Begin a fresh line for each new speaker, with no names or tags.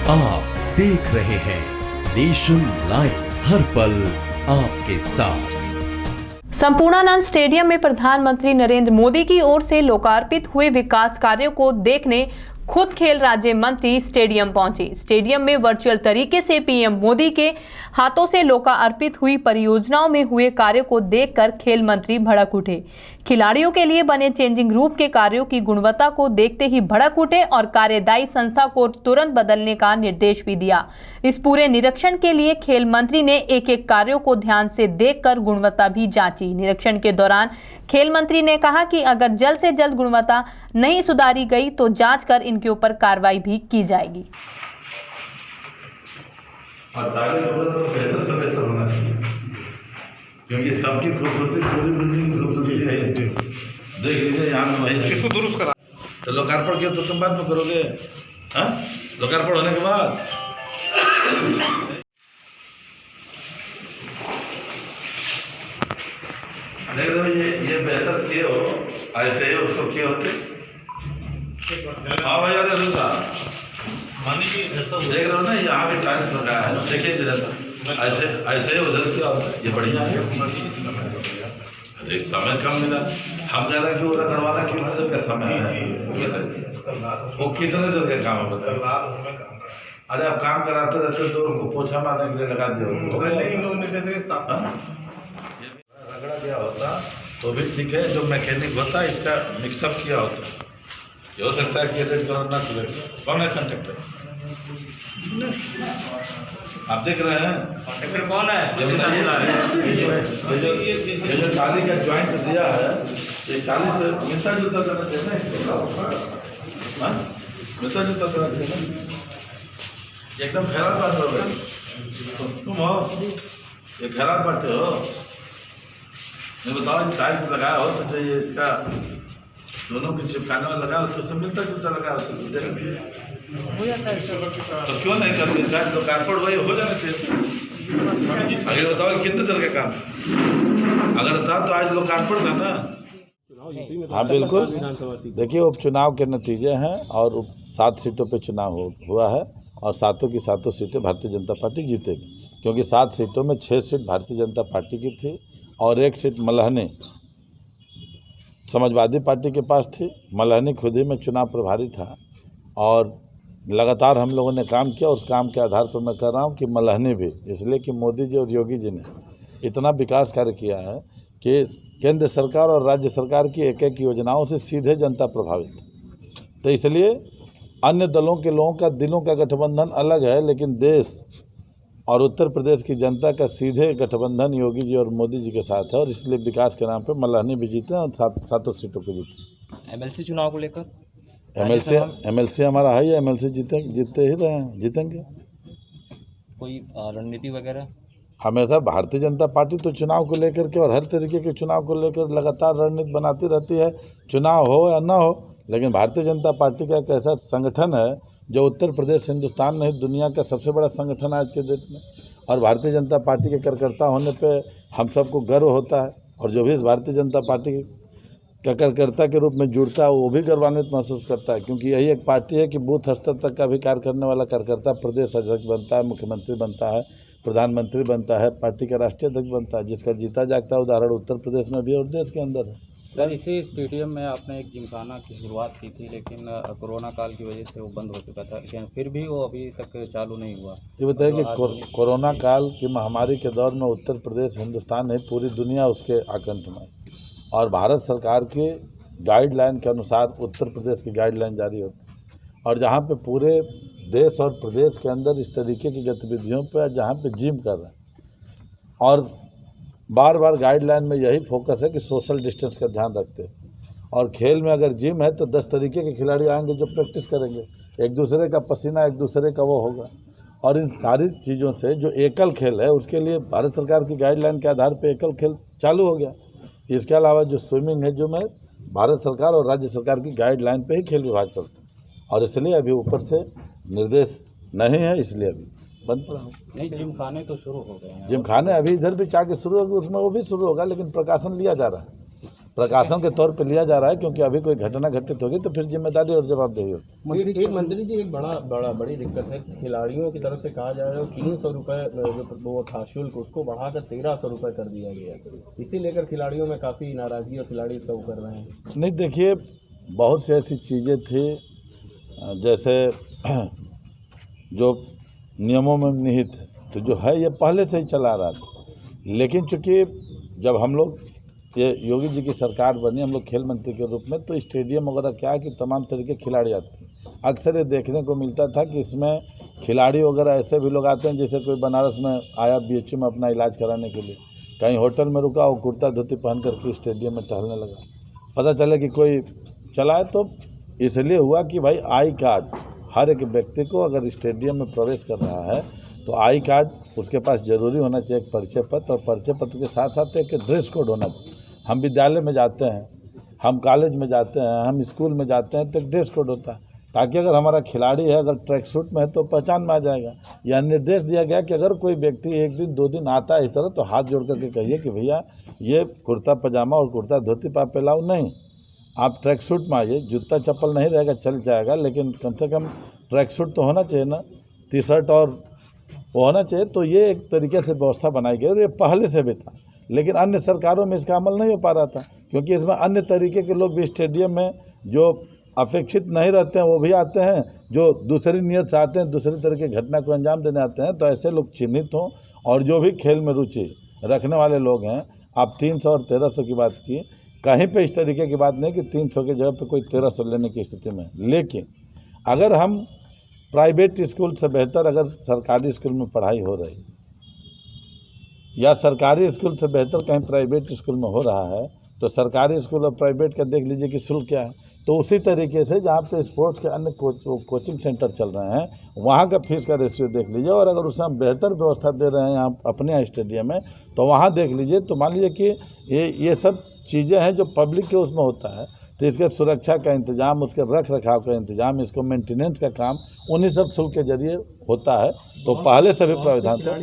आप देख रहे हैं नेशन लाइव, हर पल आपके साथ।
संपूर्णानंद स्टेडियम में प्रधानमंत्री नरेंद्र मोदी की ओर से लोकार्पित हुए विकास कार्यों को देखने खुद खेल राज्य मंत्री स्टेडियम पहुंचे। स्टेडियम में वर्चुअल तरीके से पीएम मोदी के हाथों से लोकार्पित हुई परियोजनाओं में हुए कार्यों को देखकर खेल मंत्री भड़क उठे। खिलाड़ियों के लिए बने चेंजिंग रूम के कार्यों की गुणवत्ता को देखते ही भड़क उठे और कार्यदायी संस्था को तुरंत बदलने का निर्देश भी दिया। इस पूरे निरीक्षण के लिए खेल मंत्री ने एक एक कार्यों को ध्यान से देखकर गुणवत्ता भी जांची। निरीक्षण के दौरान खेल मंत्री ने कहा कि अगर जल्द से जल्द गुणवत्ता नहीं सुधारी गई तो जांच कर इनके ऊपर कार्रवाई भी की जाएगी।
और ताकि तो बेहतर से बेहतर होना चाहिए, क्योंकि सबकी खूबसूरती पूरी बिल्डिंग की खूबसूरती है। देख लीजिए यहाँ वही किसको दुरुस्त करा, तो लोकार्पण किया तो तुम बाद में करोगे। हाँ, लोकार्पण होने के बाद देख रहे हो ये बेहतर किए हो, ऐसे ही उसको किए होते। हाँ भैया दूसरा देख रहे हो ना, यहाँ भी टाइल्स लगाया है, देखिए ऐसे ऐसे उधर क्या होता है, ये बढ़िया है। अरे समय कम मिला, हम कह रहे हैं कि वो रगड़वाना क्यों है, जब समय है। वो कितने देर का काम है बताओ। अरे आप काम कराते रहते तो उनको पोछा मारने के लिए लगा दिया, रगड़ा गया होता तो भी ठीक है। जो मैकेनिक होता है इसका मिक्सअप किया होता है, ये हो सकता है कि रेड कलर ना खुले। कौन है कॉन्ट्रैक्टर? आप देख रहे हैं कॉन्ट्रैक्टर कौन है? ये जो टाली का ज्वाइंट दिया है, ये टाली से मिलता जुलता करना चाहिए ना, मिलता जुलता करना चाहिए ना। एकदम खराब बात हो गई। तुम हो ये खराब बातें हो। मैं बताओ टाइल्स लगाया हो तो जो ये इसका दोनों को चिपकाने में लगा हो तो उससे मिलता जुलता लगा हो तो हो जाता है। तो क्यों नहीं करते? लोकार्पण वही हो जाना चाहिए। अगर बताओ कितने तरह का काम अगर था तो आज लोकार्पण था ना।
हाँ बिल्कुल, देखिए उपचुनाव के नतीजे हैं और 7 सीटों पे चुनाव हुआ है और सातों की सातों सीटें भारतीय जनता पार्टी जीतेगी, क्योंकि 7 सीटों में 6 सीट भारतीय जनता पार्टी की थी और 1 सीट मल्हनी समाजवादी पार्टी के पास थी। मल्हनी खुद ही में चुनाव प्रभारी था और लगातार हम लोगों ने काम किया। उस काम के आधार पर मैं कह रहा हूँ कि मल्हनी भी, इसलिए कि मोदी जी और योगी जी ने इतना विकास कार्य किया है कि केंद्र सरकार और राज्य सरकार की एक एक योजनाओं से सीधे जनता प्रभावित है। तो इसलिए अन्य दलों के लोगों का दिलों का गठबंधन अलग है, लेकिन देश और उत्तर प्रदेश की जनता का सीधे गठबंधन योगी जी और मोदी जी के साथ है और इसलिए विकास के नाम पे मल्हनी भी जीते हैं और सातों सीटों को जीते।
एमएलसी चुनाव को लेकर
एमएलसी हमारा है, एमएलसी जीतते ही रहे हैं, जीतेंगे।
कोई रणनीति वगैरह?
हमेशा भारतीय जनता पार्टी तो चुनाव को लेकर के और हर तरीके के चुनाव को लेकर लगातार रणनीति बनाती रहती है, चुनाव हो या ना हो। लेकिन भारतीय जनता पार्टी का एक ऐसा संगठन है जो उत्तर प्रदेश हिंदुस्तान नहीं दुनिया का सबसे बड़ा संगठन है आज के डेट में, और भारतीय जनता पार्टी के कार्यकर्ता होने पे हम सबको गर्व होता है। और जो भी इस भारतीय जनता पार्टी का कार्यकर्ता के रूप में जुड़ता है वो भी गर्वान्वित महसूस करता है, क्योंकि यही एक पार्टी है कि बूथ स्तर तक का भी कार्य करने वाला कार्यकर्ता प्रदेश अध्यक्ष बनता है, मुख्यमंत्री बनता है, प्रधानमंत्री बनता है, पार्टी का राष्ट्रीय अध्यक्ष बनता है, जिसका जीता जागता उदाहरण उत्तर प्रदेश में भी और देश के अंदर है।
सर, इसी स्टेडियम में आपने एक जिमखाना की शुरुआत की थी, लेकिन कोरोना काल की वजह से वो बंद हो चुका था, लेकिन फिर भी वो अभी तक चालू नहीं हुआ।
ये बताइए कि कोरोना काल की महामारी के दौर में उत्तर प्रदेश हिंदुस्तान नहीं पूरी दुनिया उसके आकंठ में, और भारत सरकार के गाइडलाइन के अनुसार उत्तर प्रदेश की गाइडलाइन जारी होती है, और जहाँ पे पूरे देश और प्रदेश के अंदर इस तरीके की गतिविधियों पर जहाँ पे जिम कर रहे हैं, और बार बार गाइडलाइन में यही फोकस है कि सोशल डिस्टेंस का ध्यान रखते हैं। और खेल में अगर जिम है तो 10 तरीके के खिलाड़ी आएंगे जो प्रैक्टिस करेंगे, एक दूसरे का पसीना एक दूसरे का वो होगा। और इन सारी चीज़ों से जो एकल खेल है उसके लिए भारत सरकार की गाइडलाइन के आधार पर एकल खेल चालू हो गया। इसके अलावा जो स्विमिंग है, जो मैं भारत सरकार और राज्य सरकार की गाइडलाइन पे ही खेल विभाग करता हूँ, और इसलिए अभी ऊपर से निर्देश नहीं है, इसलिए अभी बंद पड़ा हूँ।
नहीं, जिमखाने तो शुरू हो गए हैं।
जिमखाने अभी इधर भी चाह के शुरू होगा, उसमें वो भी शुरू होगा, लेकिन प्रकाशन लिया जा रहा है। प्रकाशन के तौर पे लिया जा रहा है, क्योंकि अभी कोई घटना घटित होगी तो फिर जिम्मेदारी और जवाबदेही होगी।
मंत्री जी एक बड़ी दिक्कत है, खिलाड़ियों की तरफ से कहा जा रहा है 300 रुपये जो वो था शुल्क उसको बढ़ाकर 1300 रुपये कर दिया गया। इसी लेकर खिलाड़ियों में काफ़ी नाराज़गी और खिलाड़ी इसका कर रहे हैं।
नहीं, देखिए बहुत सी ऐसी चीज़ें थी जैसे जो नियमों में निहित है, तो जो है ये पहले से ही चला रहा था, लेकिन चूँकि जब हम लोग ये योगी जी की सरकार बनी, हम लोग खेल मंत्री के रूप में, तो स्टेडियम वगैरह क्या है कि तमाम तरीके के खिलाड़ी आते हैं। अक्सर ये देखने को मिलता था कि इसमें खिलाड़ी वगैरह ऐसे भी लोग आते हैं जैसे कोई बनारस में आया BHU में अपना इलाज कराने के लिए, कहीं होटल में रुका वो कुर्ता धोती पहन करके स्टेडियम में टहलने लगा। पता चला कि कोई चला है, तो इसलिए हुआ कि भाई आई कार्ड हर एक व्यक्ति को अगर स्टेडियम में प्रवेश कर रहा है तो आई कार्ड उसके पास जरूरी होना चाहिए, एक परिचय पत्र, और परिचय पत्र के साथ साथ एक ड्रेस कोड होना चाहिए। हम विद्यालय में जाते हैं, हम कॉलेज में जाते हैं, हम स्कूल में जाते हैं, तो एक ड्रेस कोड होता है, ताकि अगर हमारा खिलाड़ी है अगर ट्रैक सूट में है तो पहचान में आ जाएगा। या निर्देश दिया गया कि अगर कोई व्यक्ति 1 दिन 2 दिन आता है इस तरह, तो हाथ जोड़ करके कहिए कि भैया ये कुर्ता पजामा और कुर्ता धोती पा पेलाओ नहीं, आप ट्रैक सूट में आइए। जूता चप्पल नहीं रहेगा चल जाएगा, लेकिन कम से कम ट्रैक सूट तो होना चाहिए ना, टी शर्ट और वो होना चाहिए। तो ये एक तरीके से व्यवस्था बनाई गई और ये पहले से भी था, लेकिन अन्य सरकारों में इसका अमल नहीं हो पा रहा था, क्योंकि इसमें अन्य तरीके के लोग भी स्टेडियम में जो अपेक्षित नहीं रहते हैं वो भी आते हैं, जो दूसरी नीयत से आते हैं, दूसरी तरह की घटना को अंजाम देने आते हैं। तो ऐसे लोग चिन्हित हों, और जो भी खेल में रुचि रखने वाले लोग हैं, आप 300 और 1300 की बात की, कहीं पे इस तरीके की बात नहीं कि 300 की जगह पे कोई 1300 लेने की स्थिति में। लेकिन अगर हम प्राइवेट स्कूल से बेहतर अगर सरकारी स्कूल में पढ़ाई हो रही, या सरकारी स्कूल से बेहतर कहीं प्राइवेट स्कूल में हो रहा है, तो सरकारी स्कूल और प्राइवेट का देख लीजिए कि शुल्क क्या है। तो उसी तरीके से जहाँ पे स्पोर्ट्स के अन्य कोचिंग सेंटर चल रहे हैं, वहाँ का फीस का रेशियो देख लीजिए, और अगर उसमें हम बेहतर व्यवस्था दे रहे हैं यहाँ अपने यहाँ स्टेडियम में, तो वहाँ देख लीजिए। तो मान लीजिए कि ये सब चीज़ें हैं जो पब्लिक के उसमें होता है, तो इसके सुरक्षा का इंतजाम, उसके रख रखाव का इंतजाम, इसको मेंटेनेंस का काम उन्हीं सब शुल्क के जरिए होता है। तो पहले से भी प्रावधान था।